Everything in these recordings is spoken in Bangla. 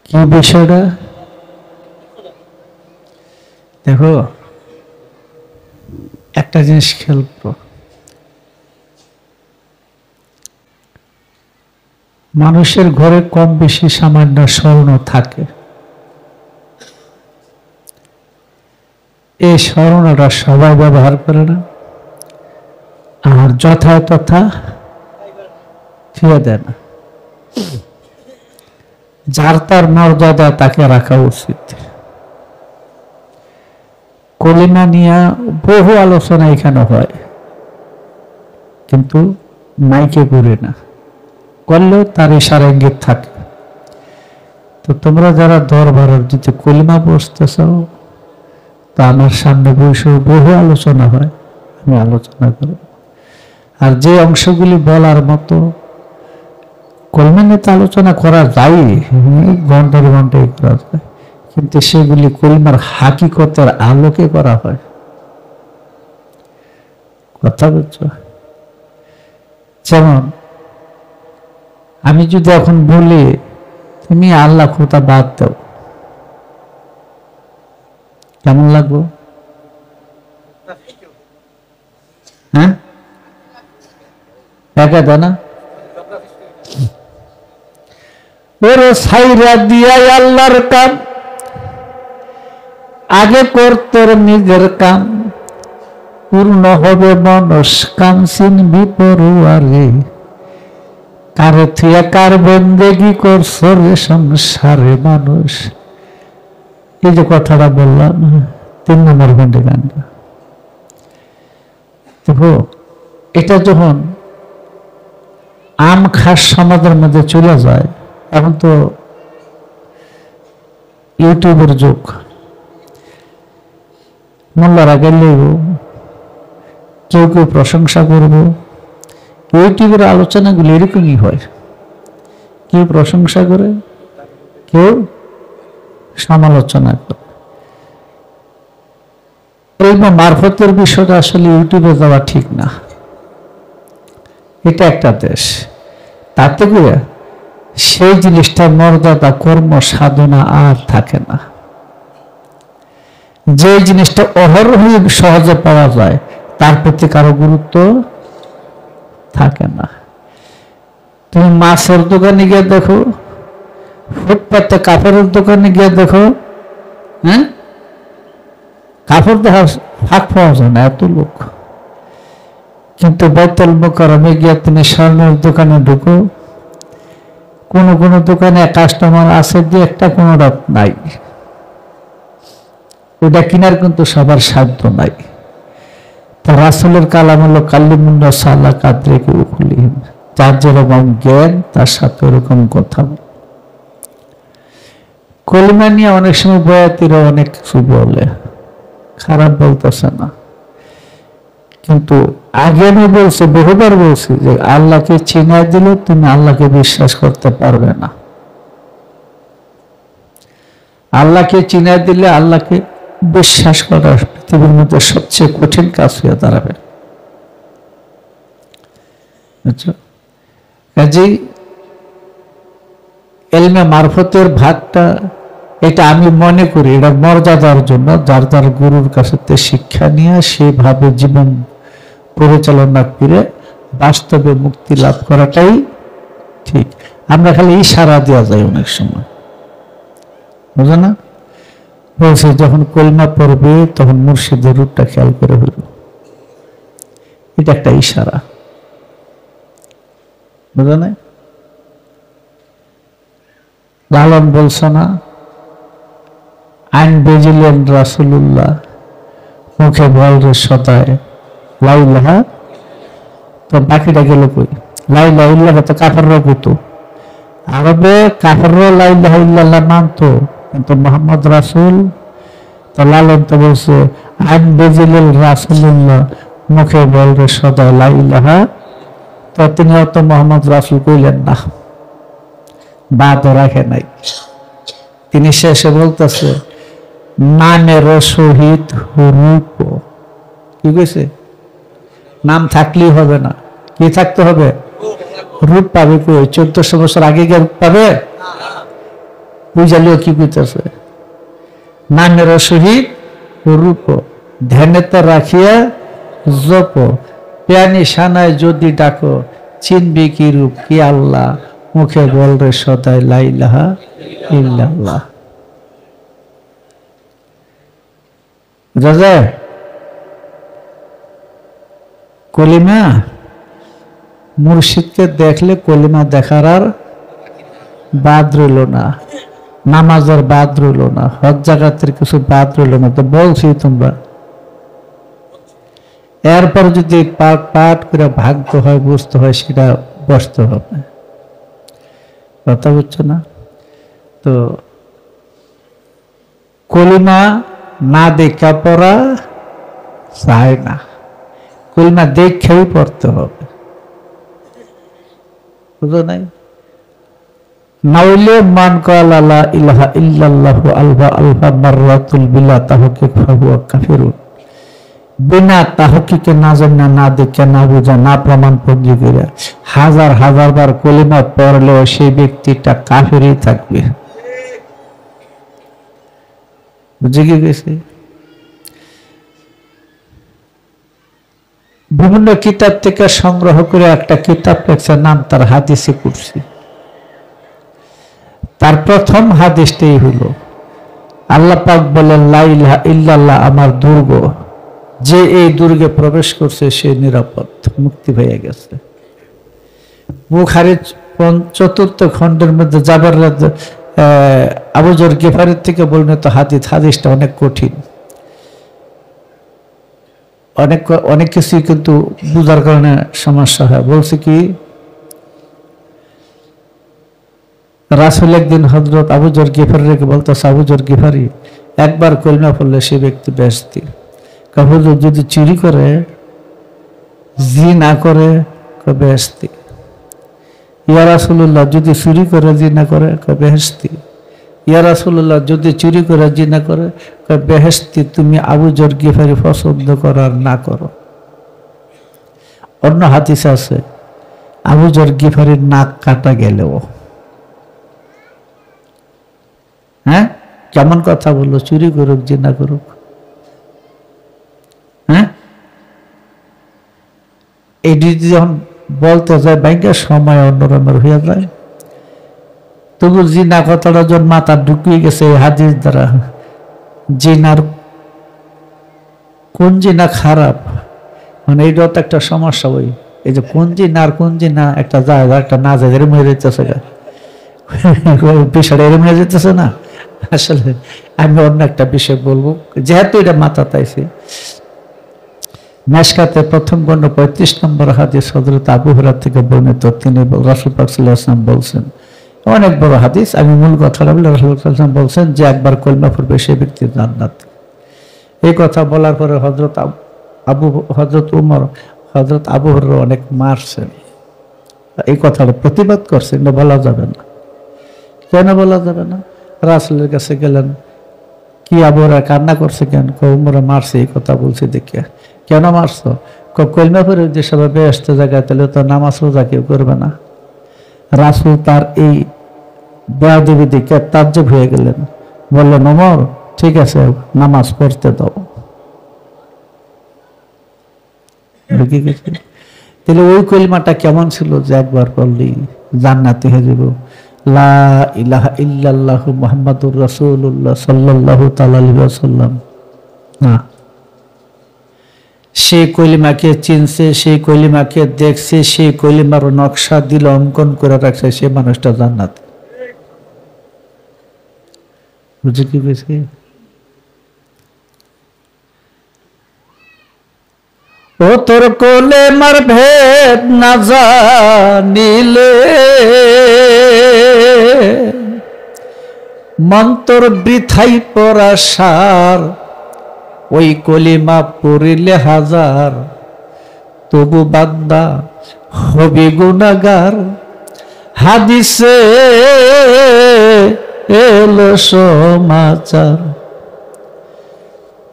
কি বিষয়টা দেখো, একটা জিনিস খেয়াল করো, মানুষের ঘরে কম বেশি সামান্য স্বর্ণ থাকে। এই স্বর্ণটা সবাই ব্যবহার করে না, আর যথাযথা ফিরে দেয় না। যার তার মর্যাদা তাকে রাখা উচিত। কলিমা নিয়ে বহু আলোচনা এখানে হয়, কিন্তু মাইকে করে না, করলেও তার ইশারা ইঙ্গিত থাকে। তো তোমরা যারা দরবারের যদি কলিমা বসতেছ, তো আমার সামনে বসে বহু আলোচনা হয়, আমি আলোচনা করব। আর যে অংশগুলি বলার মতো, কলিমা নিয়ে তো আলোচনা করা যায়, ঘন্টার ঘন্টায় করা যায়, কিন্তু সেগুলি কলিমার হাকিকতের আলোকে করা হয়। কথা বলছো? যেমন আমি যদি এখন বলি তুমি আল্লাহ খোদা বাদ দাও, কেমন লাগবো? হ্যাঁ, একা দাও না? ওরে সাইরা দিয়া আল্লাহর কাম, আগে কর তোর নিজের কাম, পূর্ণ হবে মনস কাম, চিনবি পড়ুয়ারে, কারে থিয়া কার বন্দেগি করছ রে সংসারে মানুষ। এই যে কথাটা বললাম 3 নম্বর খণ্ডে গানটা, দেখো এটা যখন আম খাস সমাজের মধ্যে চলে যায়, এখন তো ইউটিউবের যুগ, মোল্লারা গেলেও কেউ কেউ প্রশংসা করব। ইউটিউবের আলোচনাগুলো এরকমই হয়, কেউ প্রশংসা করে, কেউ সমালোচনা করে। এই মারফতের বিষয়টা আসলে ইউটিউবে যাওয়া ঠিক না। এটা একটা দেশ, তাতে করে সেই জিনিসটা মর্যাদা কর্ম সাধনা আর থাকে না। যে জিনিসটা অহরহই সহজে পাওয়া যায় তার প্রতি কারো গুরুত্ব থাকে না। তুমি মাছের দোকানে গিয়ে দেখো, ফুটপাতে কাপড়ের দোকানে গিয়ে দেখো, হ্যাঁ, কাপড় দেখা ফাঁক পাওয়া যায় না, এত লোক। কিন্তু বাইতুল মুকাররমে গিয়ে তুমি স্বর্ণের দোকানে ঢুকো, কোন কোন দোকানে কাস্টমার আছে দিয়ে একটা, কোনোটা নাই। ওটা কেনার কিন্তু সবার সাধ্য নাই। তা রাসূলের কালাম হলো কাল্লিমুন্না সালা কাদরে কি উখলিহীন, যার যেরকম জ্ঞান তার সাথে ওরকম কথা। কলিমা নিয়ে অনেক সময় বয়াতিরা অনেক কিছু বলে, খারাপ বলতেছে না, কিন্তু আগে আমি বলছি, বহুবার বলছি যে আল্লাহকে চিনা দিলে তুমি আল্লাহকে বিশ্বাস করতে পারবে না। আল্লাহকে চিনা দিলে আল্লাহকে বিশ্বাস করা পৃথিবীর মধ্যে সবচেয়ে কঠিন কাজ হয়ে দাঁড়াবে। কাজেই ইলমে মারফতের ভাগটা, এটা আমি মনে করি এটা মর্যাদার জন্য, যার যার গুরুর কাছে শিক্ষা নিয়ে সেভাবে জীবন পরিচালনা করে বাস্তবে মুক্তি লাভ করাটাই ঠিক। আমরা খালি ইশারা দেওয়া যায় অনেক সময়, বুঝো না? বলছে যখন কলমা পড়বে তখন মুর্শিদের রূপটা খেয়াল করে হইল, এটা একটা ইশারা, বুঝো না? লালন বলছে না, আইন বেজিলেন রাসূলুল্লাহ, মুখে বল রে সদায় লা ইলাহা, তো বাকিটা গেল কই? লা ইলাহা ইল্লাল্লাহ তো কাফেররা কইতো, আরবে কাফেররা লা ইলাহা ইল্লাল্লাহ মানতো, কিন্তু মুহাম্মদ রাসূল তো লালন তো বলছে আইন বেজিলেন রাসূলুল্লাহ, মুখে বল রে সদায় লা ইলাহা, তো তিনি তো মুহাম্মদ রাসূল কইলেন না, বাদ রাখে নাই। তিনি শেষে বলতেছে নামের সহিত রূপ, কি কইছে? নাম থাকলেই হবে না, কি থাকতে হবে? রূপ পাবে কই? 1400 বছর আগে গিয়ে রূপ পাবে? বুঝালেও কি বুঝতেছে? নামের সহিত রূপ ধ্যানেতে রাখিয়া জপ, প্যানি সানায় যদি ডাকো, চিনবি কি রূপ কি আল্লাহ, মুখে বল রে সদাই লা ইলাহা ইল্লাল্লাহ। রাজা কলিমা মুর্শিদকে দেখলে কলিমা দেখার আর বাদ রইল না, নামাজের বাদ রইল না, হজ জাকাতের কিছু বাদ রইল না। তো বলছি তোমরা এরপর যদি পাঠ পাঠ করে ভাগতে হয় বুঝতে হয় সেটা বসতে হবে, কথা বুঝছো না? তো কলিমা না দেখা পড়া চায় না, কলিমা দেখেই পড়তে হবে, বুঝো নাই? নাইলে মান কালা লা ইলাহা ইল্লাল্লাহু আলফা আলফা মাররাতুল বিলা তাহকিক ফাহুয়া কাফিরুন, বিনা তাহকিকে না জানা না দেখে না বুঝা না প্রমাণ পঞ্জি করে হাজার হাজার বার কলিমা পড়লেও সেই ব্যক্তিটা কাফিরই থাকবে। বুঝে কি গেছে? বিভিন্ন কিতাব থেকে সংগ্রহ করে একটা কিতাব লেখছে, নাম তার হাদিসে কুরসি। তার প্রথম হাদিসটাই হলো আল্লাহ পাক বলেন লা ইলাহা ইল্লাল্লাহ আমার দুর্গ, যে এই দুর্গে প্রবেশ করছে সে নিরাপদ, মুক্তি হয়ে গেছে। বুখারী ৪th খণ্ডের মধ্যে জাবের আবু যর গিফারী থেকে বর্ণিত হাদিসটা অনেক কঠিন, অনেক কিছু কিন্তু বুঝার কারণে সমস্যা হয়। বলছে কি, রাসূল একদিন হযরত আবু যর গিফারীকে বলতেছে, আবু যর গিফারী একবার কলিমা পড়লে সে ব্যক্তি বেহেশতি। হুজুর যদি চুরি করে জি না করে বেহেশতি। ইয়া রাসূলুল্লাহ যদি চুরি করে জি না করে বেহেশতি। ইয়া রাসূলুল্লাহ যদি চুরি করে জি না করে বেহেশতি। তুমি আবু যর গিফারী পছন্দ করার না করো। অন্য হাদিস আছে আবু যর গিফারীর নাক কাটা গেলেও, হ্যাঁ কেমন কথা বললো, চুরি করুক জি না করুক, হ্যাঁ এটি যখন বলতে যায় ব্যাংকের সময় অন্যরকমের হয়ে যায়। তবু জিনা কথাটা যখন মাথা ঢুকিয়ে গেছে হাদিস দ্বারা, জিনার কোন জিনা খারাপ, মানে এইটাও তো একটা সমস্যা। ওই এই যে কোন জিনা আর কোন জিনা একটা যায় একটা না যায় এরম হয়ে যেতেছে, বিষয়টা এরম হয়ে যেতেছে না। আসলে আমি অন্য একটা বিষয় বলবো, যেহেতু এটা মাথা তাইছে। মেশকাতে প্রথম খণ্ড 35 নম্বর হাদিস হযরত আবু হুরায়রা থেকে বর্ণিত। তিনি রাসূল পাক সাল্লাল্লাহু আলাইহি ওয়াসাল্লাম বলছেন, অনেক বড় হাদিস, আমি মূল কথাটা বলি। রাসূল সাল্লাল্লাহু আলাইহি ওয়াসাল্লাম বলছেন যে একবার কলিমা পড়বে সে ব্যক্তি জান্নাতি। এই কথা বলার পরে হযরত উমর হযরত আবু হুরায়রা অনেক মারছেন, এই কথাটা প্রতিবাদ করছেন, না বলা যাবে না। কেন বলা যাবে না? রাসূলের কাছে গেলেন, কি আবু হুরায়রা কান্না করছে কেন? উমরে মারছে, এই কথা বলছে দেখে। কেন মারছো? কলিমা পড়ে যে সবাই বেহেশত জায়গায়, তাহলে তো নামাজ রোজা কেউ করবে না। রাসূল তার এই বেয়াদবি দেখে তাজ্জব হয়ে গেলেন, বললেন ওমর ঠিক আছে নামাজ পড়তে দাও। তাহলে ওই কলিমাটা কেমন ছিল যে একবার পড়লি জান্নাতি হয়ে যাব। লা ইলাহা ইল্লাল্লাহু মুহাম্মাদুর রাসূলুল্লাহ সাল্লাল্লাহু তাআলা আলাইহি ওয়াসাল্লাম। না, সেই কলিমাকে চিনছে, সেই কলিমাকে দেখছে, সেই কলিমার নকশা দিল অঙ্কন করে রাখছে, সে মানুষটা জান্নাত। বুঝে কি বেশি? ও তোর কলিমার ভেদ না জানিলে মন্তর বৃথাই পড়া সার, ওই কলিমা পড়িলে হাজার তবু বান্দা হবে গুনাহগার। হাদিসে এলো সমাচার,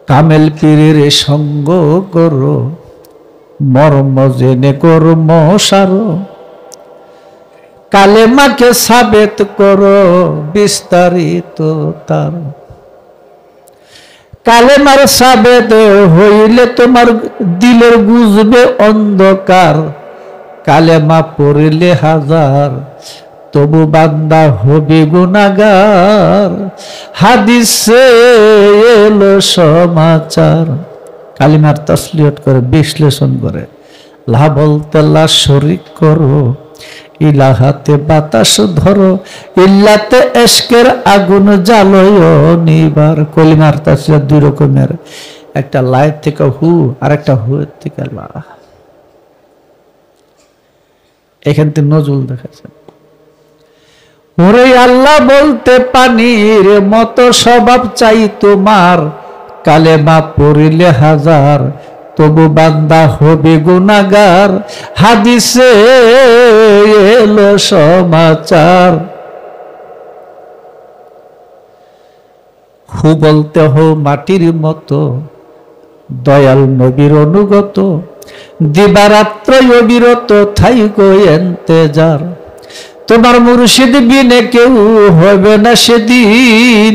কামেল পীরের সঙ্গ করো, মর্ম জেনে কর্ম সারো। কালেমাকে সাবেত করো বিস্তারিত তার। কালেমার সাবেত হইলে তোমার দিলের বুঝবে অন্ধকার। কালেমা পড়িলে হাজার তবু বান্দা হবে গুনাহগার। হাদিসে এলো সমাচার। কালিমার তাসলিয়ত করে বিশ্লেষণ করে। লা বলতে লা শরীক করো, ইলাহাতে বাতাস ধরো, ইল্লাতে এশকের আগুন জ্বালয় নিবার। কলিমার তাসলিয়ত দুই রকমের, একটা লাই থেকে হু আর একটা হু থেকে লা। এখান থেকে নজরুল দেখাচ্ছে, ওরে আল্লাহ বলতে পানির মতো স্বভাব চাই তোমার। কালেমা পড়িলে হাজার তবু বান্দা হবে গুনাহগার। হাদিসে এলো সমাচার। হু বলতে হো মাটির মতো, দয়াল নবীর অনুগত। দিবারাত্র অবিরত থাইকো ইন্তেজার। তোমার মুর্শিদ বিনে কেউ হবে না সেদিন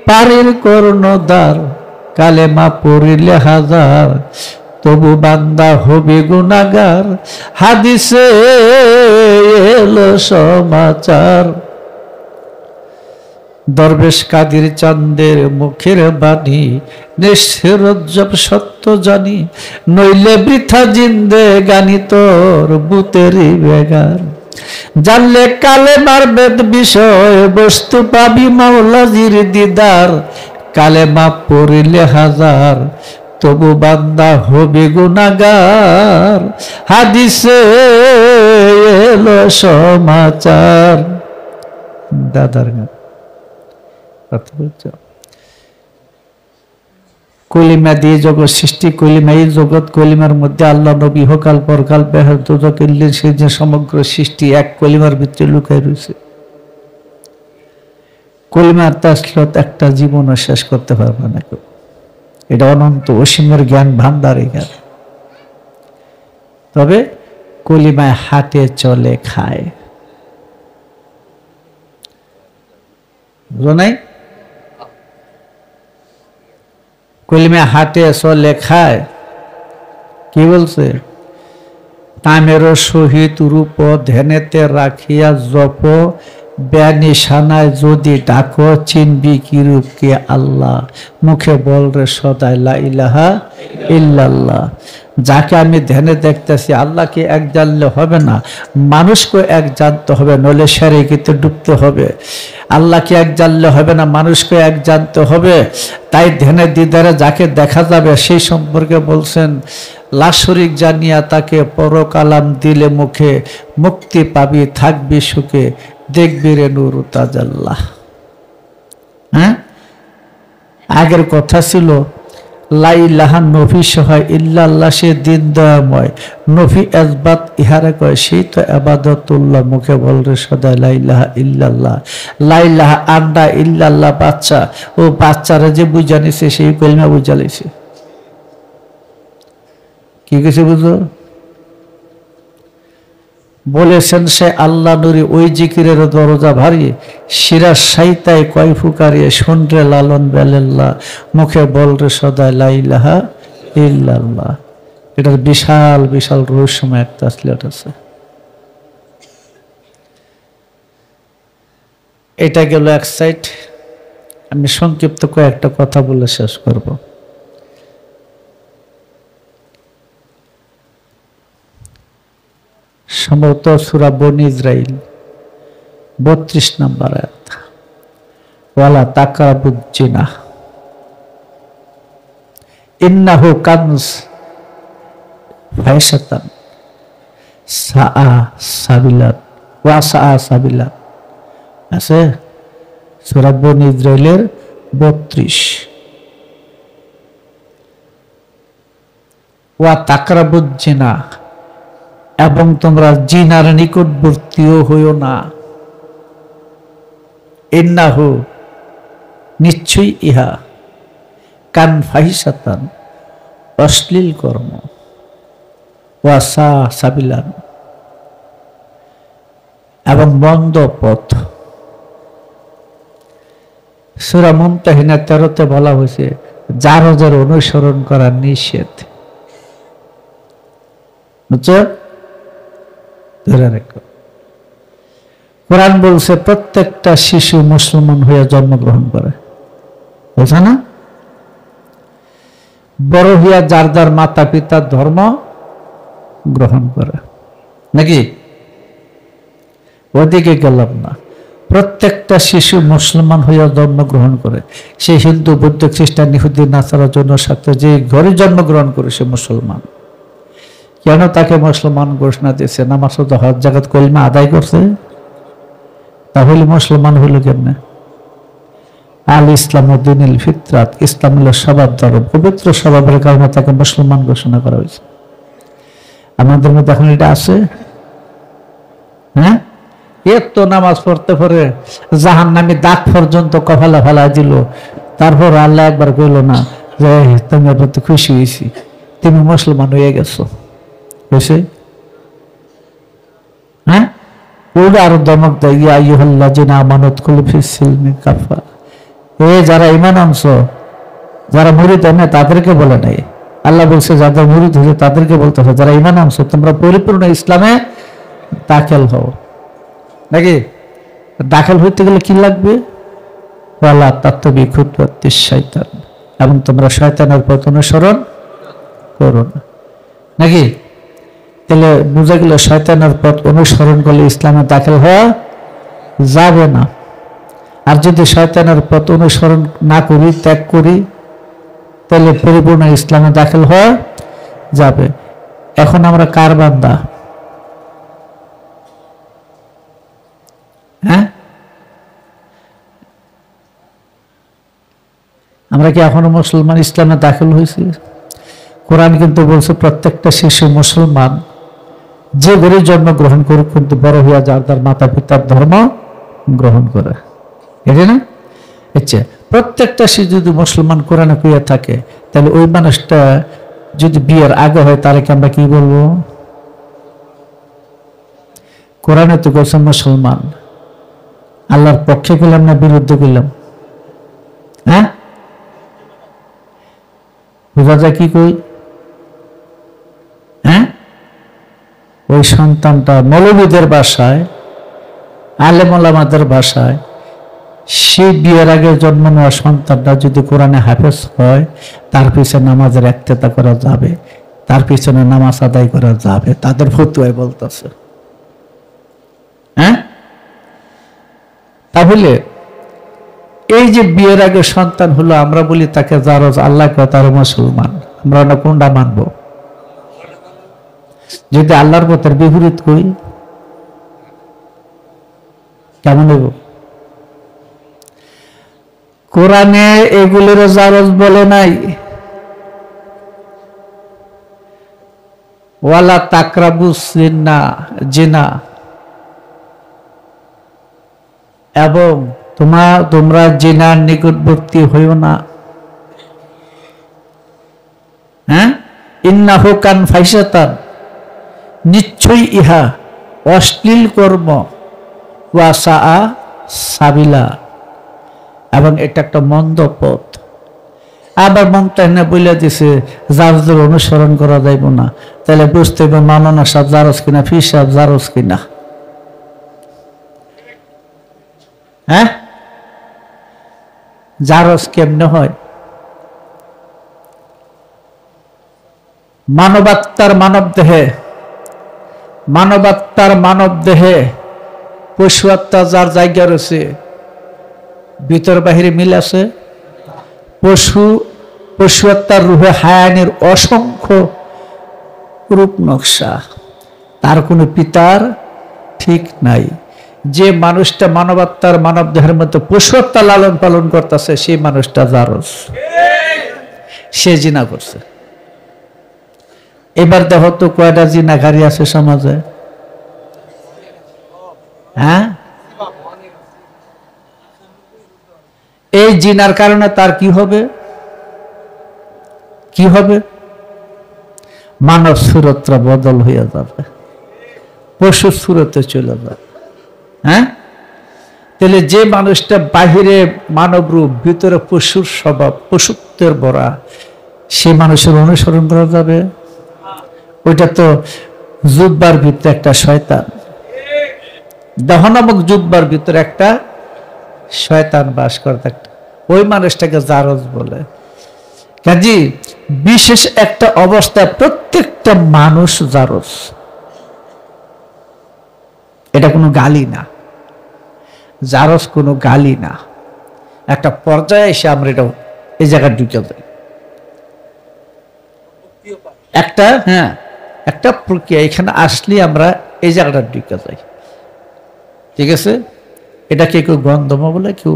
পারের কর্ণধার। কালেমা পড়িলে হাজার তবু বান্দা হবে গুনাহগার। হাদিসে এলো সমাচার। দরবেশ কাদির চাঁদের মুখের বাণী, নিঃসরজ্জব সত্য জানি। নইলে বৃথা জিন্দে গানি তোর বুতেরই বেগার। জানলে কালেমার বেদ বিষয় বস্তু পাবি মাওলাজির দিদার। কালেমা পড়িলে হাজার তবু বান্দা হবে গুনাহগার। হাদিসে এলো সমাচার। দাদার গান কলিমা দিয়ে জগৎ সৃষ্টি, কলিমা এই জগৎ। কলিমার মধ্যে আল্লাহ নবী হকাল পরকাল বেহেশত দোজখ সেই যে সমগ্র সৃষ্টি এক কলিমার ভিতরে লুকাই রয়েছে। কলিমার তাসলিয়ত একটা জীবনও শেষ করতে পারবে না কেউ। এটা অনন্ত অসীমের জ্ঞান ভান্ডার জ্ঞান। তবে কলিমায় হাঁটে চলে খায়, বুঝো নাই? কলিমায় হাঁটে চলে খায়। কি বলছে? নামের সহিত রূপ ধ্যানেতে রাখিয়া জপ, বেনিশানায় যদি ডাকো চিনবি কি রূপকে আল্লাহ। মুখে বল রে সদাই লা ইলাহা ইল্লাল্লাহ। যাকে আমি ধ্যানে দেখতেছি আল্লাহকে এক জানলে হবে না, মানুষকে এক জানতে হবে, নইলে শিরকিতে ডুবতে হবে। আল্লাহকে এক জানলে হবে না, মানুষকে এক জানতে হবে। তাই ধ্যানে দিদারে যাকে দেখা যাবে সেই সম্পর্কে বলছেন, লা শরীক জানিয়া তাকে পরকালাম দিলে মুখে, মুক্তি পাবি থাকবি সুখে, দেখবি রে নূর তাজাল্লাহ। হ্যাঁ, আগের কথা ছিল লা ইলাহা নফি সহায় ইল্লাল্লাহ, সে দিন দয়াময়। নফি এসবাত ইহারে কয়, সেই তো ইবাদতুল্লাহ। মুখে বল রে সদা লা ইলাহা ইল্লাল্লাহ। লা ইলাহা আন্ডা ইল্লাল্লাহ বাচ্চা, ও বাচ্চারা যে বুঝা নিছে সেই কলিমা বুঝা লাইছে। কি কিছু বুঝো? বলেছেন সে আল্লাহ নুরি ওই জিকিরের দরজা ভারী, সিরাজ সাইতায় কয় ফুকারিয়ে শুনরে লালন বেলেল্লাহ। মুখে বল রে সদা লা ইলাহা ইল্লাল্লাহ। এটার বিশাল বিশাল রহস্যময় একটা তাসলিয়ত আছে। এটা গেল এক সাইড। আমি সংক্ষিপ্ত কয়েকটা কথা বলে শেষ করব। সম্ভবত সূরা বনী ইসরাইল 32 নম্বর আয়াত, ওয়ালা তাকরাবুজ জিনা ইন্নাহু কানজ ফাহিশাতান সাআ সাবিলাত ওয়া সাআ সাবিলাত। আছে সূরা বনী ইসরাইলের 32। ওয়া তাকরাবুজ জিনা, এবং তোমরা জিনার নিকটবর্তীও হইও না। ইন্নাহু, নিশ্চয়ই ইহা, কান ফাহিশাতান, অশ্লীল কর্ম, ওয়াসা সাবিলান, এবং বন্ধ পথ। সূরা মুমতাহিনা 13-তে বলা হয়েছে জারজের অনুসরণ করা নিষেধ। বুঝছো? ধরে রাখো। কোরআন বলছে প্রত্যেকটা শিশু মুসলমান হয়ে জন্মগ্রহণ করে, বুঝা না? বড় হইয়া যার যার মাতা পিতার ধর্ম গ্রহণ করে, নাকি? ওদিকে গেলাম না। প্রত্যেকটা শিশু মুসলমান হইয়া জন্মগ্রহণ করে। সে হিন্দু, বৌদ্ধ, খ্রিস্টান, ইহুদি, নাসারা জনস্বার্থে যে ঘরে জন্মগ্রহণ করে সে মুসলমান। কেন তাকে মুসলমান ঘোষণা দিয়েছে? নামাজ, হজ, যাকাত, কলিমা আদায় করছে, তাহলে মুসলমান হইল কেমনে? আল ইসলাম দ্বীনুল ফিতরাত, ইসলাম হল স্বভাব ধর্ম, পবিত্র স্বভাবের কারণে তাকে মুসলমান ঘোষণা করা হয়েছে। আমাদের মধ্যে এখন এটা আছে? হ্যাঁ, এর তো নামাজ পড়তে পড়ে জাহান্নামী দাগ পর্যন্ত কপালে ফেলা দিল, তারপর আল্লাহ একবার কইল না যে তুমি প্রতি খুশি হয়েছি, তুমি মুসলমান হয়ে গেছো, বুঝছে? হ্যাঁ, ওটা আরো দমক দেয়, ইয়া আইয়ুহাল্লাযিনা আমানু উদখুলু ফিস-সিলমি কাফা। যারা ঈমান আনছো, যারা মুরিদ হয় না তাদেরকে বলে নাই, আল্লাহ বলছে যাদের মুরিদ হয়েছে তাদেরকে বলতেছে যারা ঈমান আনছো তোমরা পরিপূর্ণ ইসলামে দাখিল হও, নাকি? দাখিল হইতে গেলে কি লাগবে? ওয়ালা তাত্তাবিউ খুতুওয়াতিশ শাইতান, এবং তোমরা শয়তানের পথ অনুসরণ করো না, নাকি? তাহলে বুঝা গেল শয়তানের পথ অনুসরণ করলে ইসলামে দাখিল হওয়া যাবে না। আর যদি শয়তানের পথ অনুসরণ না করি, ত্যাগ করি, তাহলে পরিপূর্ণ ইসলামে দাখিল হওয়া যাবে। এখন আমরা কার বান্দা? হ্যাঁ, আমরা কি এখনো মুসলমান, ইসলামে দাখিল হয়েছি? কোরআন কিন্তু বলছে প্রত্যেকটা শিশু মুসলমান যে ঘরে জন্মগ্রহণ করুক কিন্তু বড় হইয়া যার তার মাতা পিতার ধর্ম গ্রহণ করে, এটা না? আচ্ছা, প্রত্যেকটা শিশু যদি মুসলমান কোরআনে কইয়া থাকে, তাহলে ওই মানুষটা যদি বিয়ের আগে হয় তাহলে আমরা কি বলবো? কোরআনে তো বলছে মুসলমান, আল্লাহর পক্ষে গেলাম না বিরুদ্ধে গেলাম? হ্যাঁ, বোঝা যায় কি কই? হ্যাঁ, ওই সন্তানটা মৌলবীদের ভাষায়, আলেম ওলামাদের ভাষায়, সেই বিয়ের আগে জন্ম নেওয়া সন্তানটা যদি কোরআনে হাফেজ হয়, তার পিছনে নামাজের ইক্তেদা করা যাবে, তার পিছনে নামাজ আদায় করা যাবে, তাদের ফতোয়ায় বলতেছে। হ্যাঁ, তাহলে এই যে বিয়ের আগে সন্তান হলো, আমরা বলি তাকে জারজ, আল্লাহ কয় তার মুসলমান, আমরা না কোনটা মানবো? যদি আল্লাহর পথের বিপরীত করি কেমন হইব? কোরআনে এগুলোর জারজ বলে নাই। ওয়ালা তাকরাবুস জিনা, এবং তোমরা জিনার নিকটবর্তী হইও না। হ্যাঁ, ইন্নাহু কান ফাহিশাতান, নিশ্চয়ই ইহা অশ্লীল কর্ম, ওয়া সাআ সাবিলা, এবং এটা একটা মন্দ পথ। আবার মুমতাহিনা বলে দিছে যার অনুসরণ করা যাইব না, তাহলে বুঝতে হবে মাওলানা সাহেব জারজ কিনা, ফির সাহেব জারজ কিনা। হ্যাঁ, জারজ কেমনে হয়? মানবাত্মার মানব দেহে পশু আত্মা যার জায়গা রয়েছে, ভিতর বাহিরে মিল আছে। পশু আত্মার রূহে হায়ানের অসংখ্য রূপ নকশা, তার কোনো পিতার ঠিক নাই। যে মানুষটা মানবাত্মার মানব দেহের মধ্যে পশু আত্মা লালন পালন করতেছে, সেই মানুষটা জারজ, সে জিনা করছে। এবার দেখো তো কয়টা জিনাকারী আছে সমাজে? হ্যাঁ, এই জিনার কারণে তার কি হবে? মানব সুরতটা বদল হয়ে যাবে, পশুর সুরতে চলে যাবে। হ্যাঁ, তাহলে যে মানুষটা বাহিরে মানব রূপ, ভিতরে পশুর স্বভাব, পশুত্বের ভরা, সে মানুষের অনুসরণ করা যাবে? ওইটা তো জুব্বার ভিতরে একটা শয়তান, দেহ নামক জুব্বার ভিতরে একটা শয়তান বাস করে থাকতো। ওই মানুষটাকে জারজ বলে। কাজী বিশেষ একটা অবস্থায় প্রত্যেকটা মানুষ জারজ। এটা কোনো গালি না, জারজ কোনো গালি না। একটা পর্যায়ে এসে আমরা এটা এই জায়গায় ঢুকে যাই, একটা হ্যাঁ একটা প্রক্রিয়া এখানে আসলে আমরা এই জায়গাটা ঢুকে যাই। ঠিক আছে, এটাকে কেউ গন্ধম বলে, কেউ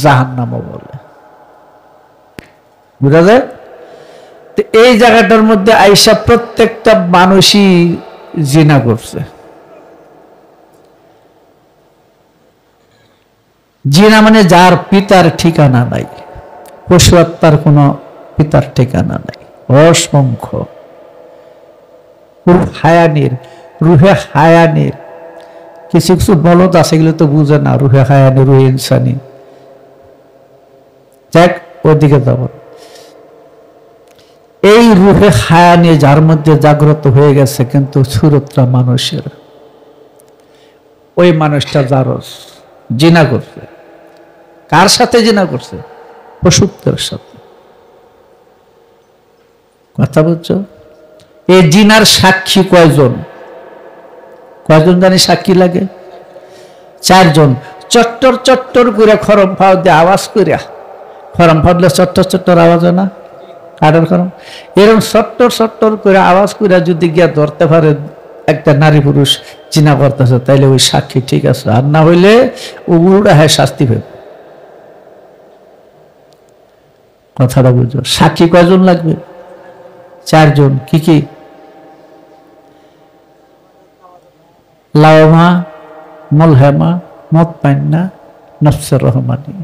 জাহান্নামও বলে, বুঝা যায়? তো এই জায়গাটার মধ্যে আইসা প্রত্যেকটা মানুষই জিনা করছে। জিনা মানে যার পিতার ঠিকানা নাই, পশু আত্মার কোনো পিতার ঠিকানা নাই, অসংখ্য রুহে হায়ানির কিছু কিছু বলদ আছে, এগুলো তো বুঝে না, রুহে হায়ানি, রুহে ইনসানি। যাক, ওদিকে যাব। এই রুহে হায়ানি যার মধ্যে জাগ্রত হয়ে গেছে, কিন্তু সুরতটা মানুষের, ওই মানুষটা জারজ, জিনা করছে। কার সাথে জিনা করছে? পশুত্বের সাথে। কথা বুঝছো? এই জিনার সাক্ষী কয়জন? কয়জন জানি সাক্ষী লাগে? 4 জন। চট্টর চট্টর করে খরম ফাও দিয়ে আওয়াজ করিয়া, খরম ফাটলে চট্টর চট্টর আওয়াজ হয় না? কাঠের খরম। এরকম চট্টর চট্টর করে আওয়াজ করিয়া যদি গিয়া ধরতে পারে একটা নারী পুরুষ জিনা করতেছে, তাইলে ওই সাক্ষী ঠিক আছে। আর না হইলে উল্টা হ্যাঁ শাস্তি হবে। কথাটা বুঝো। সাক্ষী কয়জন লাগবে? 4 জন। কি কি? লাওমা, মুলহেমা, মুতমাইন্না, নফসে রহমানি।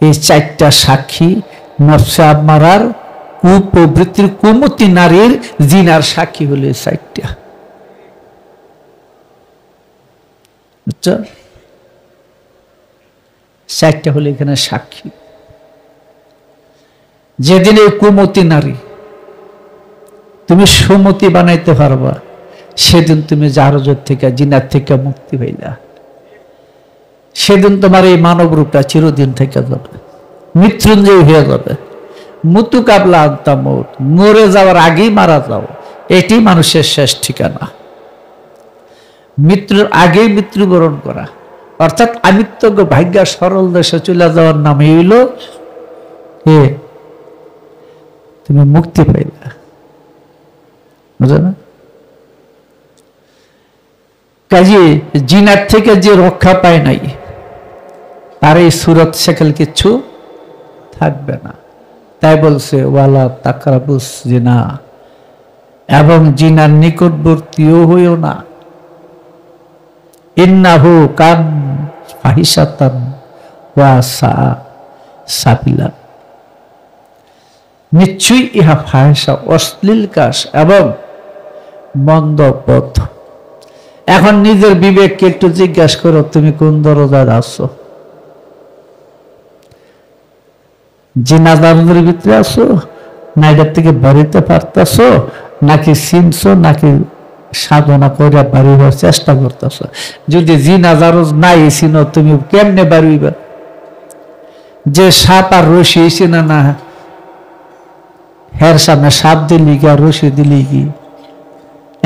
এই 4টা সাক্ষী নফসে আম্মারার কুপ্রবৃত্তির, কুমতি নারীর জিনার সাক্ষী হলো 4টা। বুঝছো? 4টা হলো এখানে সাক্ষী। যেদিন এই কুমতি নারী তুমি সুমতি বানাইতে পারবা, সেদিন তুমি জারজত থেকে, জিনার থেকে মুক্তি পাইলা। সেদিন তোমার এই মানব রূপটা চিরদিন থেকে যাবে, মৃত্যুঞ্জয় হয়ে যাবে। মুতু কাবলা আন্তা মৌত, মরে যাওয়ার আগেই মারা যাও, এটি মানুষের শেষ ঠিকানা। মৃত্যুর আগেই মৃত্যুবরণ করা, অর্থাৎ আমিত্য ভাগ্য সরল দেশে চলে যাওয়ার নামে হইল তুমি মুক্তি পাইলা। বুঝো না? কাজে জিনার থেকে যে রক্ষা পায় নাই, তার এই সুরত সেকেল কিচ্ছু থাকবে না। তাই বলছে ওয়ালা তাকরাবুস জিনা, এবং জিনার নিকটবর্তীও হইও না। ইন্নাহু কান ফাহিশাতান ওয়া সাবিলা, নিশ্চয়ই ইহা ফাহিশা, অশ্লীল কাজ এবং মন্দ পথ। এখন নিজের বিবেককে একটু জিজ্ঞাসা করো, তুমি কোন দরজায় আছো? জিনাদারদের ভিতরে আছো, না এটার থেকে বাড়িতে পারতেছো, নাকি চিনছো, নাকি সাধনা করে বাড়ি হওয়ার চেষ্টা করতেছো? যদি জিনাদারজ নাই চিনো, তুমি কেমনে বাড়িবা? যে সাপ আর রশি চিনে না, হের সামনে সাপ দিলি কি আর রশি দিলি কি?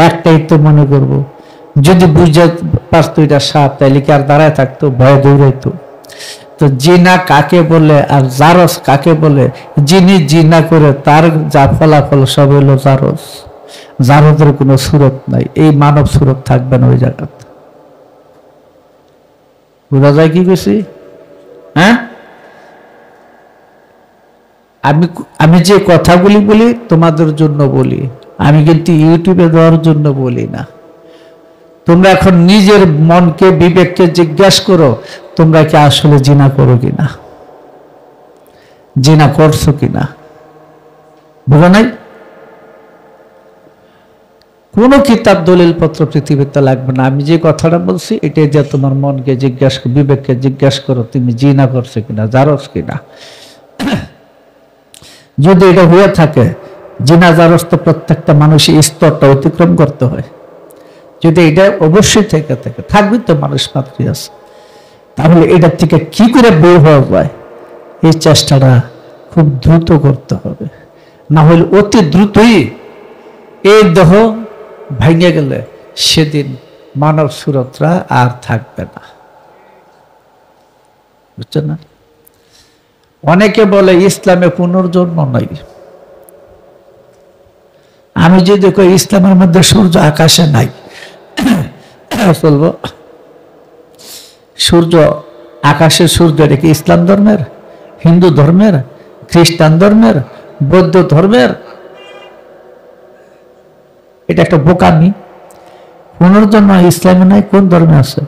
একটাই তো মনে করবো। যদি বুঝতে পারতো এটা সাপ, তাইলে কি আর দাঁড়ায় থাকতো? ভয়ে দৌড়াইতো। তো জিনা কাকে বলে আর জারজ কাকে বলে? যিনি জিনা করে তার যা ফলাফল সব হলো জারজ। জারজের কোনো সুরত নাই, এই মানব সুরত থাকবে না ওই জায়গা। বোঝা যায় কি বেশি? হ্যাঁ, আমি যে কথাগুলি বলি তোমাদের জন্য বলি, আমি কিন্তু ইউটিউবে দেওয়ার জন্য বলি না। তোমরা এখন নিজের মনকে, বিবেককে জিজ্ঞাসা করো, তোমরা কি আসলে জিনা করো কিনা, জিনা করছো কিনা। বুঝো নাই? কোনো কিতাব দলিল পত্র পৃথিবীতে লাগবে না। আমি যে কথাটা বলছি এটাই যে তোমার মনকে জিজ্ঞাসা, বিবেককে জিজ্ঞাসা করো তুমি জিনা করছো কিনা, জারজ কিনা। যদি এটা হয়ে থাকে, জিনা জারজ তো প্রত্যেকটা মানুষই স্তরটা অতিক্রম করতে হয়। যদি এটা অবশ্যই থেকে থাকে, থাকবে তো মানুষ মাত্রই আছে, তাহলে এটার থেকে কি করে বের হওয়া যায় এই চেষ্টাটা খুব দ্রুত করতে হবে। না হলে অতি দ্রুতই এই দেহ ভেঙে গেলে সেদিন মানব সুরতরা আর থাকবে না, বুঝছেন না? অনেকে বলে ইসলামে পুনর্জন্ম নাই। আমি যদি কই ইসলামের মধ্যে সূর্য আকাশে নাই, বলবো সূর্য আকাশের সূর্য এটা কি ইসলাম ধর্মের, হিন্দু ধর্মের, খ্রিস্টান ধর্মের, বৌদ্ধ ধর্মের? এটা একটা বোকামি। পুনর্জন্ম ইসলামে নাই, কোন ধর্মে আছে?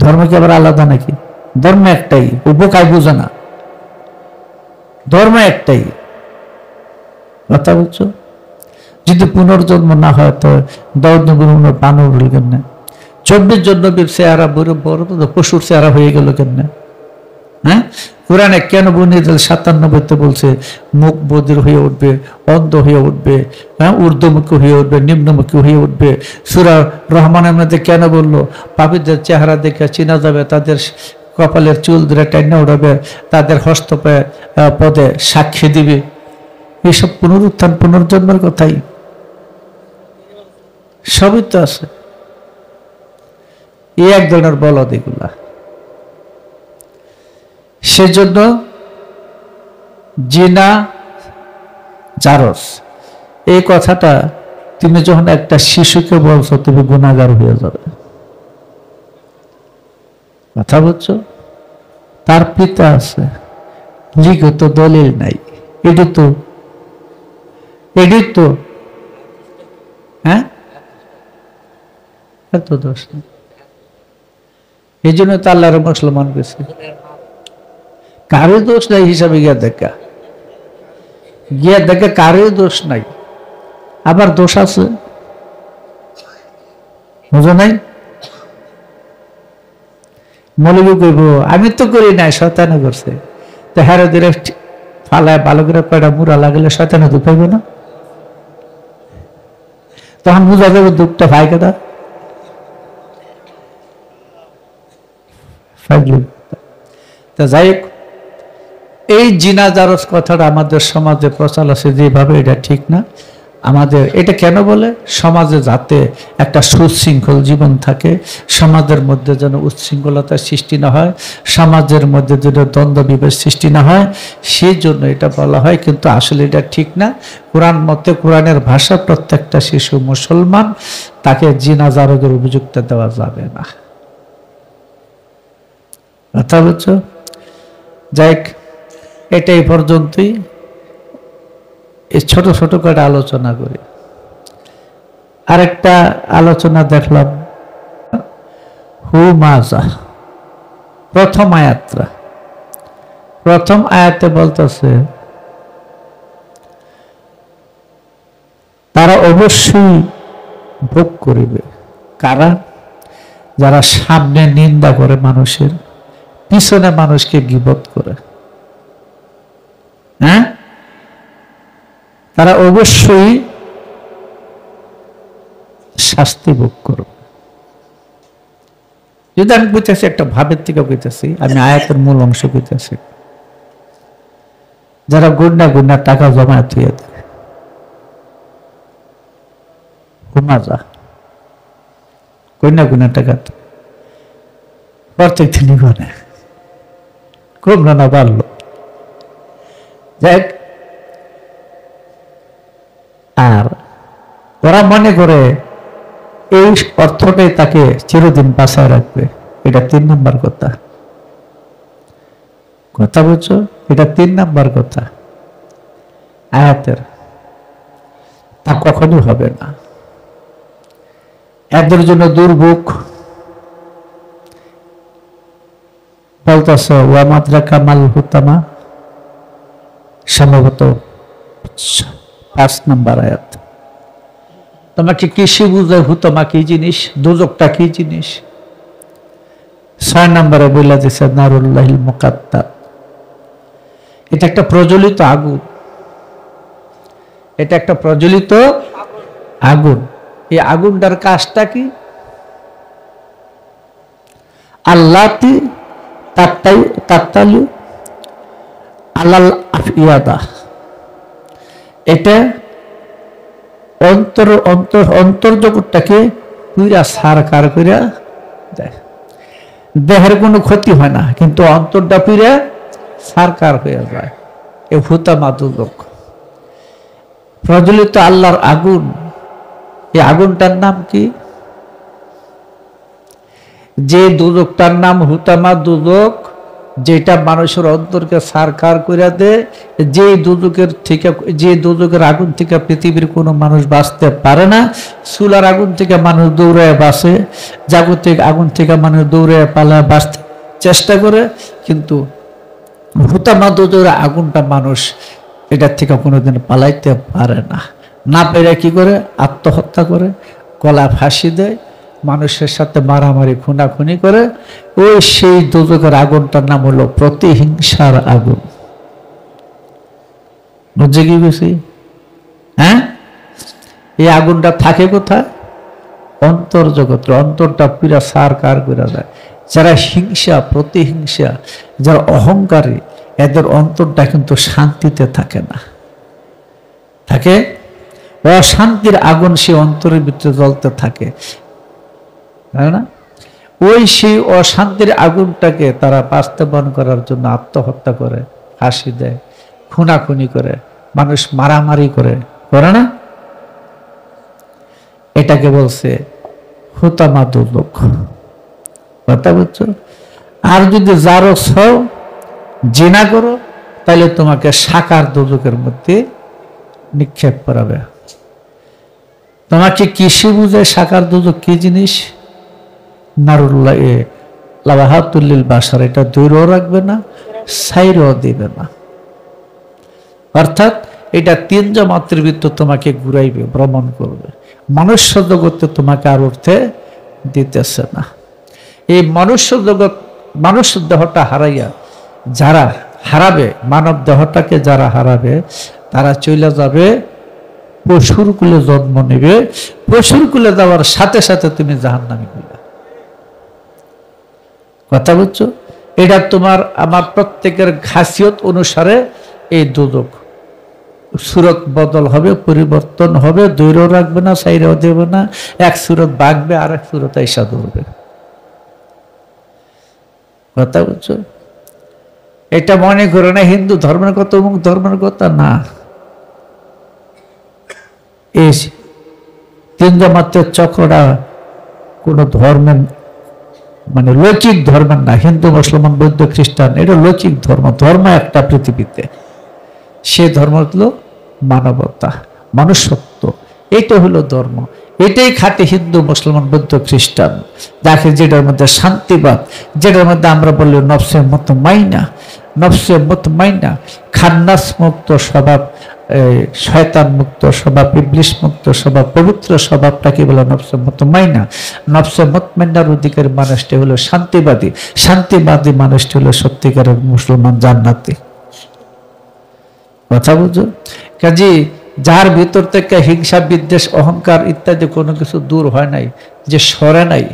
ধর্ম কি আবার আলাদা নাকি? ধর্ম একটাই, ও বোকায় বুঝে না, ধর্ম একটাই। কথা বলছো? যদি পুনর্জন্ম না হয় তো দাউদ নবীর পান উঠল কেমনে? 24 জন নবীর চেহারা বড় পশুর চেহারা হয়ে গেল কেমনে? হ্যাঁ, কোরআনে কেন বনি 97তে বলছে মুখ বধির হয়ে উঠবে, অন্ধ হয়ে উঠবে, হ্যাঁ, ঊর্ধ্বমুখী হয়ে উঠবে, নিম্নমুখী হয়ে উঠবে। সূরা রহমানের মধ্যে কেন বললো পাপীদের চেহারা দেখে চেনা যাবে, তাদের কপালের চুল ধরে টাইনা উঠাবে, তাদের হস্ত পদে সাক্ষী দিবে। এসব পুনরুত্থান পুনর্জন্মের কথাই সবই তো আছে। এই এক ধরনের বলদ এগুলা। সেজন্য জিনা জারজ এই কথাটা তুমি যখন একটা শিশুকে বলছো তুমি গুনাহগার হয়ে যাবে। কথা বলছো? তার পিতা আছে, লিখিত দলিল নাই, এটি তো হ্যাঁ, এত দোষ নেই। এই জন্য তো আল্লাহর মুসলমান গেছে, কারো দোষ নাই হিসাবে গিয়া দেখে কারো দোষ নাই। আবার দোষ আছে, বুঝো নাই? মৌলবী কইব আমি তো করি নাই, শয়তানে করছে। তো হ্যারো দিলে ফালায় ভালো করে কয়টা মুড়া লাগলে শয়তানে দুঃখ পাইব না? তখন বুঝা যাবে দুঃখটা ভাই কেটা। তা যাই হোক, এই জিনা জারজ কথাটা আমাদের সমাজে প্রচার আছে যেভাবে, এটা ঠিক না। আমাদের এটা কেন বলে? সমাজে যাতে একটা সুশৃঙ্খল জীবন থাকে, সমাজের মধ্যে যেন উচ্ছৃঙ্খলতার সৃষ্টি না হয়, সমাজের মধ্যে যেন দ্বন্দ্ব বিভেদ সৃষ্টি না হয়, সেই জন্য এটা বলা হয়। কিন্তু আসলে এটা ঠিক না। কোরআন মতে, কোরআনের ভাষা, প্রত্যেকটা শিশু মুসলমান, তাকে জিনা জারজের অভিযুক্ত দেওয়া যাবে না। কথা বলছো? যাই, এটাই পর্যন্তই। এই ছোট ছোট করে আলোচনা করি। আরেকটা আলোচনা দেখলাম, হুমাজা প্রথম আয়াতে বলতেছে তারা অবশ্যই ভোগ করিবে। কারা? যারা সামনে নিন্দা করে মানুষের, পিছনে মানুষকে গীবত করে, হ্যাঁ, তারা অবশ্যই শাস্তি ভোগ করবে। যদি আমি বুঝতেছি, একটা ভাবের থেকে বুঝতেছি, আমি আয়াতের মূল অংশ বুঝতেছি। যারা গুন্ডা টাকা জমায়েত হয়ে দেয়, হুমাজা গুন্ডা টাকা প্রত্যেক দিনই করে, কমলো না বাড়লো। দেখ, আর ওরা মনে করে এই অর্থটাই তাকে চিরদিন বাঁচায় রাখবে। এটা 3 নম্বর কথা। কথা বলছো? এটা 3 নম্বর কথা আয়াতের। তা কখনো হবে না। এদের জন্য দুর্ভোগ বলতেছে, ওয়ামাদ্রাকা মাল হুতামা, সম্ভবত 5 নম্বর আয়াত। তোমাকে কৃষি বুঝে হুতমা কি জিনিস, দোজকটা কি জিনিস। 6 নম্বরে বলে দিচ্ছে নারুল্লাহিল মুকাদ্দার, এটা একটা প্রজ্বলিত আগুন, এটা একটা প্রজ্বলিত আগুন। এই আগুনটার কাজটা কি? আল্লাতি তাত্তালু আলাল আফিয়াদা, এটা অন্তর্জগৎটাকে পুরা সারকার কইরা দেয়। দেহের কোনো ক্ষতি হয় না, কিন্তু অন্তরটা পুরা সারকার হয়ে যায়। এ হুতামা দুজক, প্রজ্বলিত আল্লাহর আগুন। এই আগুনটার নাম কি? যে দুজকটার নাম হুতামা দুজক, যেটা মানুষের অন্তরকে সারকার করে দেয়। যে দুজকের আগুন থেকে পৃথিবীর কোনো মানুষ বাঁচতে পারে না। চুলার আগুন থেকে মানুষ দৌড়ায় বাঁচে, জাগতিক আগুন থেকে মানুষ দৌড়ায় পালায় বাঁচতে চেষ্টা করে, কিন্তু হুতামা দুজকের আগুনটা মানুষ এটার থেকে কোনোদিন পালাইতে পারে না। না পেরে কি করে? আত্মহত্যা করে, গলা ফাঁসি দেয়, মানুষের সাথে মারামারি খুনাখুনি করে। ওই সেই দুজকের আগুনটার নাম হলো প্রতিহিংসার আগুন। বুঝে কি বেশি? হ্যাঁ, এই আগুনটা থাকে কোথায়? অন্তর্জগৎ। অন্তরটা পুরা সারকার করে যায়। যারা হিংসা, প্রতিহিংসা, যারা অহংকারী, এদের অন্তরটা কিন্তু শান্তিতে থাকে না, থাকে অশান্তির আগুন সে অন্তরের ভিতরে জ্বলতে থাকে, তাই না? ওই সেই অশান্তির আগুনটাকে তারা বাস্তবায়ন করার জন্য আত্মহত্যা করে, ফাঁসি দেয়, খুনাখুনি করে, মানুষ মারামারি করে না? এটাকে বলছে হুতামা দুজক। কথা বুঝছো? আর যদি যারো ছও জিনা করো, তাহলে তোমাকে সাকার দুজকের মধ্যে নিক্ষেপ করাবে। তোমাকে কৃষি বুঝে সাকার দুজক কি জিনিস? নারুল্লাহ লাবাহাতুল্লিল বাসার, এটা দূরও রাখবে না, সাইরও দিবে না। অর্থাৎ এটা 3 জামাতের ভিতর তোমাকে ঘুরাইবে, ভ্রমণ করবে। মনুষ্য জগতে তোমাকে আর উঠতে দিতেছে না। এই মনুষ্য জগৎ, মানুষ দেহটা হারাইয়া যারা হারাবে, মানব দেহটাকে যারা হারাবে, তারা চলে যাবে পশুর কুলে, জন্ম নেবে। পশুর কুলে যাওয়ার সাথে সাথে তুমি জাহান্নামী হইবে। কথা বুঝছো? এটা তোমার আমার প্রত্যেকের খাসিয়ত অনুসারে এই দুজক সুরত বদল হবে, পরিবর্তন হবে, দূরও রাখবে না, সাইরেও দেবে না। এক সুরত বাঁকবে, আর এক সুরত আইসা ধরবে। কথা বুঝছো? এটা মনে করে না হিন্দু ধর্মের কথা, অমুক ধর্মের কথা না। এই 3 জামাতের চক্রটা কোন ধর্মের, মানে লৌকিক ধর্মের না। হিন্দু, মুসলমান, বৌদ্ধ, খ্রিস্টান, এটা লৌকিক ধর্ম। ধর্ম একটা পৃথিবীতে, সে ধর্ম হলো মানবতা, মনুষ্যত্ব। এটা হলো ধর্ম। এটাই খাঁটি হিন্দু, মুসলমান, বৌদ্ধ, খ্রিস্টান। দেখে যেটার মধ্যে শান্তিবাদ, যেটার মধ্যে আমরা বলি নফসে মুতমাইনা, নফসে মুতমাইনা, খান্নাস মুক্ত স্বভাব, শয়তান মুক্ত স্বভাব, ইবলিশ মুক্ত স্বভাব, পবিত্র স্বভাবটাকে বলে নফসে মুতমাইনা। নফসে মুতমাইনার অধিকারী মানুষটি হলো শান্তিবাদী। শান্তিবাদী মানুষটি হলো সত্যিকারের মুসলমান, জান্নাতি। কথা বুঝো? কাজে যার ভিতর থেকে হিংসা, বিদ্বেষ, অহংকার ইত্যাদি কোনো কিছু দূর হয় নাই, যে সরে নাই,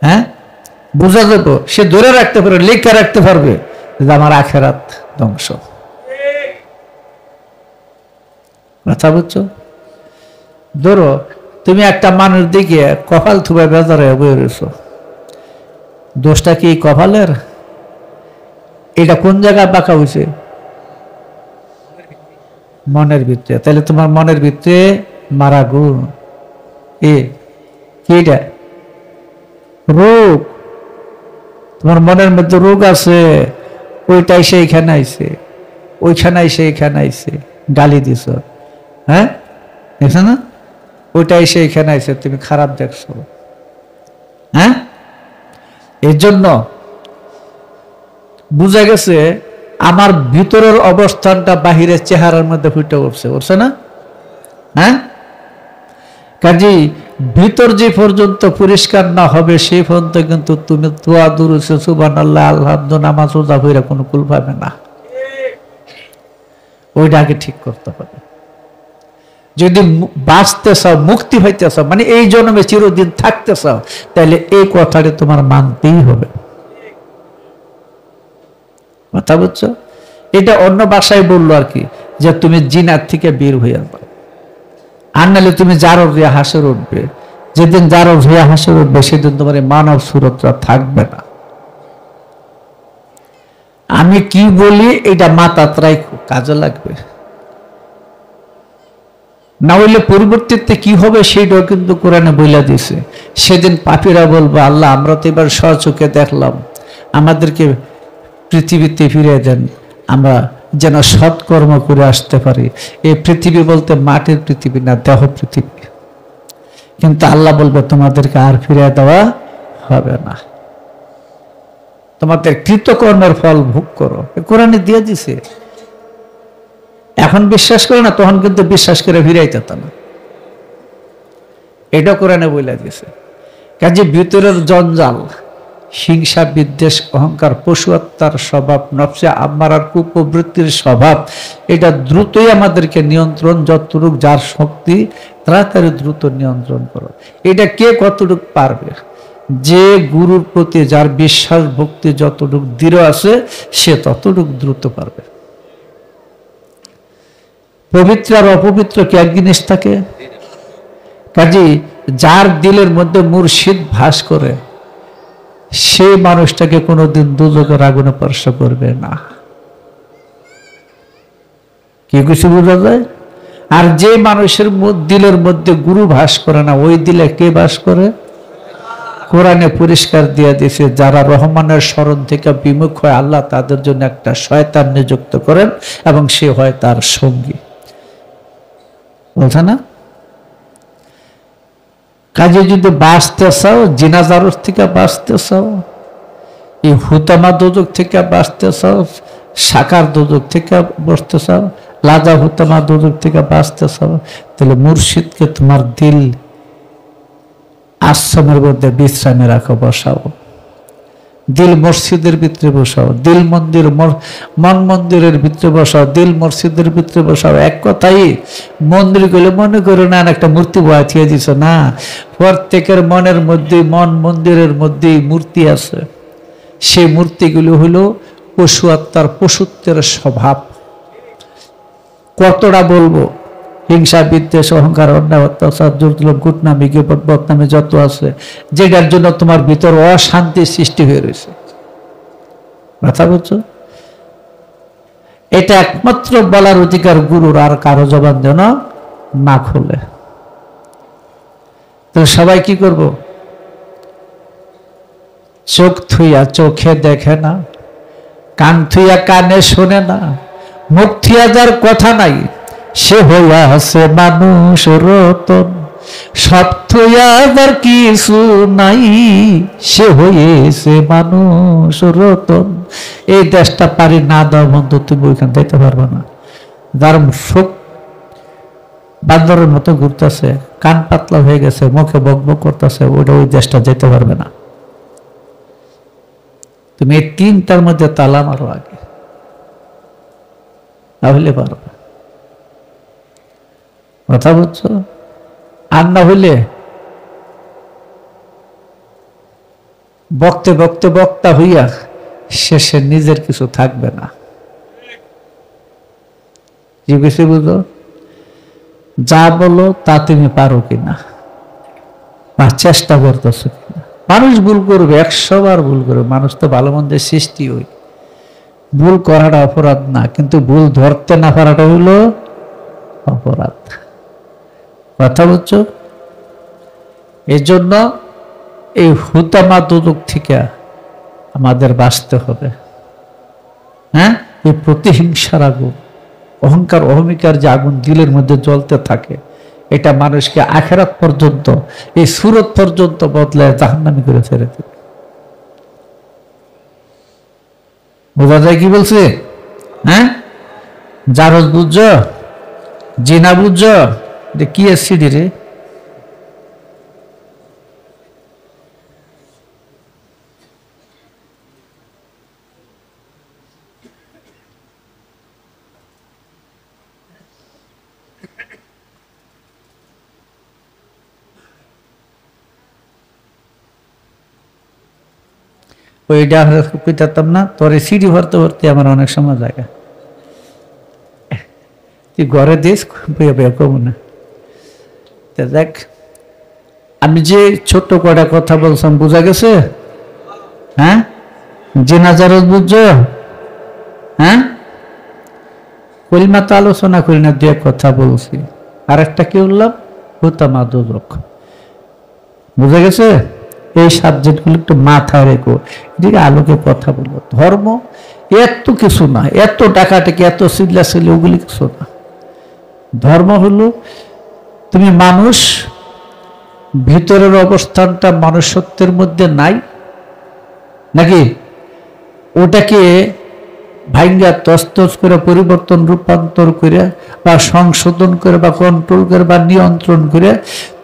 হ্যাঁ, বোঝা যেত, সে ধরে রাখতে পারবে, লিখে রাখতে পারবে যে আমার আখেরাত ধ্বংস। কথা বুঝছো? ধরো তুমি একটা মানুষ দিকে কপাল থুবে বেজারে বয়ে রয়েছো, দোষটা কি কপালের? এটা কোন জায়গায় বাঁকা হয়েছে? মনের ভিতরে। তাহলে তোমার মনের ভিতরে মারা গুণ, এটা রোগ। তোমার মনের মধ্যে রোগ আছে, ওইটাই সেইখানে আইছে, ওইখানে সেইখানে আইছে, গালি দিছ, হ্যাঁ, দেখছো না? ওইটাই সেইখানে আইছে, তুমি খারাপ দেখছো, হ্যাঁ। এর জন্য বুঝা গেছে আমার ভিতরের অবস্থানটা বাহিরের চেহারার মধ্যে ফুটে উঠছে, উঠছে না? হ্যাঁ, কাজেই ভিতর যে পর্যন্ত পরিষ্কার না হবে সেই পর্যন্ত কিন্তু তুমি দোয়া দুরূদ সুবহানাল্লাহ আলহামদুলিল্লাহ নামাজ রোজা কইরা কোনো কুল পাবে না। ওইটা আগে ঠিক করতে হবে। যদি বাঁচতে চাও, মুক্তি হইতে চাও, মানে এই জন্মে চিরদিন থাকতে চাও, তাহলে এই কথাটা তোমার মানতেই হবে। কথা বুঝছো? এটা অন্য ভাষায় বললো আর কি, যে তুমি জিনার থেকে বের হয়ে যাবে, আর নাহলে তুমি জারর হইয়া হাসর উঠবে। যেদিন জারর হইয়া হাসর উঠবে সেদিন তোমার মানব সুরতটা থাকবে না। আমি কি বলি এটা মাথায় রাখো, কাজে লাগবে। না হইলে পরিবর্তিতে কি হবে সেইটাও কিন্তু কোরআনে বইলা দিছে। সেদিন পাপীরা বলবো, আল্লাহ আমরা তো এবার স্বচক্ষে দেখলাম, আমাদেরকে পৃথিবীতে ফিরে দেন, আমরা যেন সৎকর্ম করে আসতে পারি। এই পৃথিবী বলতে মাটির পৃথিবী না, দেহ পৃথিবী। কিন্তু আল্লাহ বলবে তোমাদেরকে আর ফিরে দেওয়া হবে না, তোমাদের কৃতকর্মের ফল ভোগ করো। কোরআনে দিয়ে দিছে। এখন বিশ্বাস করে না, তখন কিন্তু বিশ্বাস করে ফিরাইতে না, এটা কোরআনে বলে দিয়েছে। কাজে ভিতরের জঞ্জাল, হিংসা বিদ্বেষ অহংকার পশু আত্মার স্বভাব, নফসে আম্মারার কুপ্রবৃত্তির স্বভাব, এটা দ্রুতই আমাদেরকে নিয়ন্ত্রণ, যতটুক যার শক্তি তাড়াতাড়ি দ্রুত নিয়ন্ত্রণ করো। এটা কে কতটুক পারবে? যে গুরুর প্রতি যার বিশ্বাস ভক্তি যতটুক দৃঢ় আছে সে ততটুক দ্রুত পারবে। পবিত্র আর অপবিত্র কি এক জিনিস থাকে? কাজে যার দিলের মধ্যে মুর্শিদ ভাস করে সেই মানুষটাকে কোনোদিন দুজকের আগুনে স্পর্শ করবে না। কি কিছু বোঝা যায়? আর যে মানুষের দিলের মধ্যে গুরু ভাস করে না, ওই দিলে কে বাস করে? কোরআনে পরিষ্কার দিয়ে দিয়েছে, যারা রহমানের স্মরণ থেকে বিমুখ হয় আল্লাহ তাদের জন্য একটা শয়তান নিযুক্ত করেন এবং সে হয় তার সঙ্গী। বলছে না? কাজে যদি বাঁচতে চাও, জিনাজার থেকে বাঁচতে চাও, এই হুতামা দোজক থেকে বাঁচতে চাও, সাকার দোজক থেকে বসতে চাও, লাজা হুতামা দোজক থেকে বাঁচতে চাও, তাহলে মুর্শিদকে তোমার দিল আশ্রমের মধ্যে বিশ্রামে রাখো, বসাও। দিল মসজিদের ভিতরে বসাও, দিল মন্দির মন মন্দিরের ভিতরে বসাও, দিল মসজিদের ভিতরে বসাও। এক কথাই মন্দির গুলো মনে করো না একটা মূর্তি বসিয়ে দিছ না, প্রত্যেকের মনের মধ্যে, মন মন্দিরের মধ্যেই মূর্তি আছে। সেই মূর্তিগুলো হলো পশু আত্মার পশুত্বের স্বভাব। কতটা বলবো? হিংসা বিদ্বেষ অহংকার অন্যায় অত্যাচার জুলুম কুটনামি গীবত বদনামি যত আছে, যেটার জন্য তোমার ভিতর অশান্তি সৃষ্টি হয়ে রয়েছে। কথা বলছো? এটা একমাত্র বলার অধিকার গুরুর, আর কারো জবান যেন না খোলে। তো সবাই কি করব? চোখ থুইয়া চোখে দেখে না, কান থুইয়া কানে শোনে না, মুখ থুইয়া যার কথা নাই সে হইয়া আছে মানুষ রতন, সব থুইয়া যার কিছু নাই সে হয়েছে মানুষ রতন। এই দেশটা পারি না দাও বন্ধু, তুমি ওইখান যাইতে পারবে না। যার চোখ বান্দরের মতো ঘুরতেছে, কান পাতলা হয়ে গেছে, মুখে বকবক করতেছে, ওইটা ওই দেশটা যেতে পারবে না। তুমি এই তিনটার মধ্যে তালা মারো আগে, তাহলে পারবে। কথা বলছো? আর না হইলে বক্তে বক্তে বক্তা হইয়া শেষে নিজের কিছু থাকবে না। কি বেশি বুঝো? যা বলো তা তুমি পারো কিনা, বা চেষ্টা করতেছো কিনা। মানুষ ভুল করবে, 100 বার ভুল করবে, মানুষ তো ভালো মন্দের সৃষ্টি হই। ভুল করাটা অপরাধ না, কিন্তু ভুল ধরতে না পারাটা হইলো অপরাধ। কথা বলছো? এই জন্য এই হুতামা দুদক থেকে আমাদের বাঁচতে হবে। হ্যাঁ, এই প্রতিহিংসার আগুন, অহংকার অহমিকার যে আগুন দিলের মধ্যে জ্বলতে থাকে, এটা মানুষকে আখেরাত পর্যন্ত, এই সুরত পর্যন্ত বদলায় জাহান্নামী করে ছেড়ে দেবে। বোঝা যায় কি বলছে? হ্যাঁ, জারজ বুঝছ, জিনা বুঝছ, কি সিডি রে? ওইটা কইতাম না, তোর সিডি ভরতে ভরতে আমার অনেক সময় জায়গা, তুই ঘরে দিস বইয়া বইয়া কম না। দেখ আমি যে ছোট্ট কটা কথা বলছিলাম বোঝা গেছে? হ্যাঁ, জেনাজার বুঝছো? হ্যাঁ, কলিমা তো আলোচনা করি না, দু এক কথা বলছি। আর একটা কি বললাম? হুতামা দোজখ। বুঝা গেছে? এই সাবজেক্টগুলো একটু মাথায় রেখো, এদিকে আলোকে কথা বলো। ধর্ম এত কিছু না, এত টাকাটাকে এত চিল্লাচিল্লি ওগুলি কিছু না। ধর্ম হলো তুমি মানুষ, ভিতরের অবস্থানটা মনুষ্যত্বের মধ্যে নাই নাকি, ওটাকে ভাঙ্গা তস্তস করে পরিবর্তন রূপান্তর করে বা সংশোধন করে বা কন্ট্রোল করে বা নিয়ন্ত্রণ করে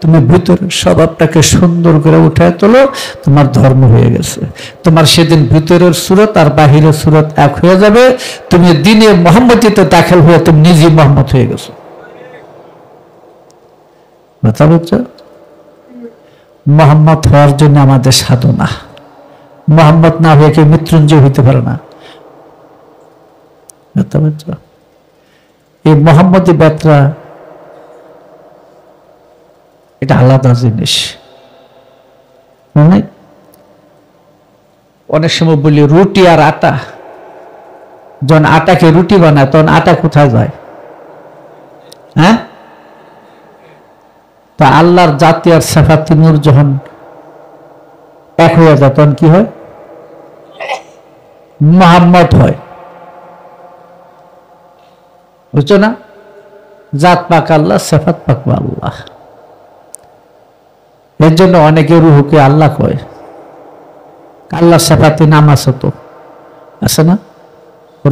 তুমি ভিতরের স্বভাবটাকে সুন্দর করে উঠায় তোলো, তোমার ধর্ম হয়ে গেছে। তোমার সেদিন ভিতরের সুরত আর বাহিরের সুরত এক হয়ে যাবে। তুমি দিনে মোহাম্মদীতে দাখিল হয়ে তুমি নিজে মোহাম্মদ হয়ে গেছো। কথা বলছো? মোহাম্মদ হওয়ার জন্য আমাদের সাধনা। মোহাম্মদ না হয়ে কেউ মৃত্যুঞ্জয় হইতে পারে না। এই মোহাম্মদী যাত্রা এটা আলাদা জিনিস। অনেক সময় বলি রুটি আর আটা, যখন আটাকে রুটি বানায় তখন আটা কোথায় যায়? হ্যাঁ, তা আল্লাহর জাতি আর সিফাত নূর যখন এক হয়ে যায় তখন কি হয়? মুহাম্মদ হয়। বুঝছো না? জাত পাক আল্লাহ, সিফাত পাক আল্লাহ। এর জন্য অনেকে রুহুকে আল্লাহ কয়। আল্লাহ সিফাতে নাম আছে তো, আছে না?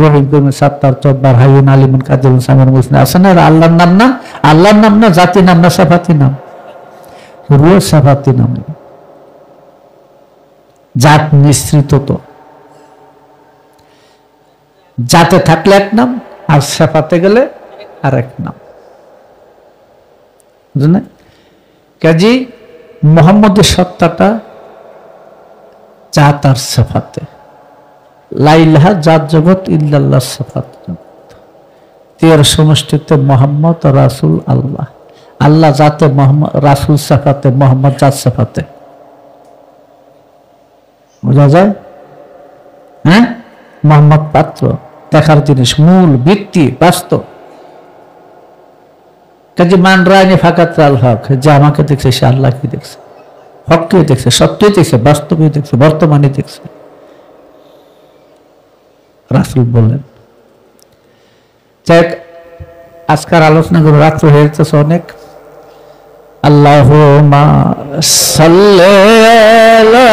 রহিম, করিম, সাত্তার, জব্বার, হাইয়ুন, আলিমুন, কাদিরুন, সামিউন, মুসলিম, আছে না? আল্লাহর নাম না? আল্লাহর নাম না, জাতি নাম না, সিফাতি নাম। রুহ সিফাতি নাম, জাত মিশ্রিত। তো জাতে থাকলে এক নাম, আর সিফাতে গেলে আর এক নাম। বুঝলেন? কাজী মুহাম্মদের সত্তাটা জাত আর সিফাতে। লা ইলাহা জাত জগৎ ইল্লাল্লাহ সিফাত জগৎ। তের সমষ্টিতে মুহাম্মদ ও রাসূল আল্লাহ। আল্লাহ জাতে, মুহাম্মদ রাসূল সিফাতে, মুহাম্মদ জাত সিফাতে। বোঝা যায়? হ্যাঁ, মুহাম্মদ পাত্র, দেখার জিনিস, মূল ভিত্তি, বাস্তব। কাজে মান রায়নি ফাকাত আল হক, যে আমাকে দেখছে সে আল্লাহকে দেখছে, হককে দেখছে, সত্যই দেখছে, বাস্তবে দেখছে, বর্তমানে দেখছে। রাসূল বললেন। যাক, আজকাল আলোচনা করে রাত্র হয়ে যেতেছে অনেক। আল্লাহুম্মা সাল্লি আলা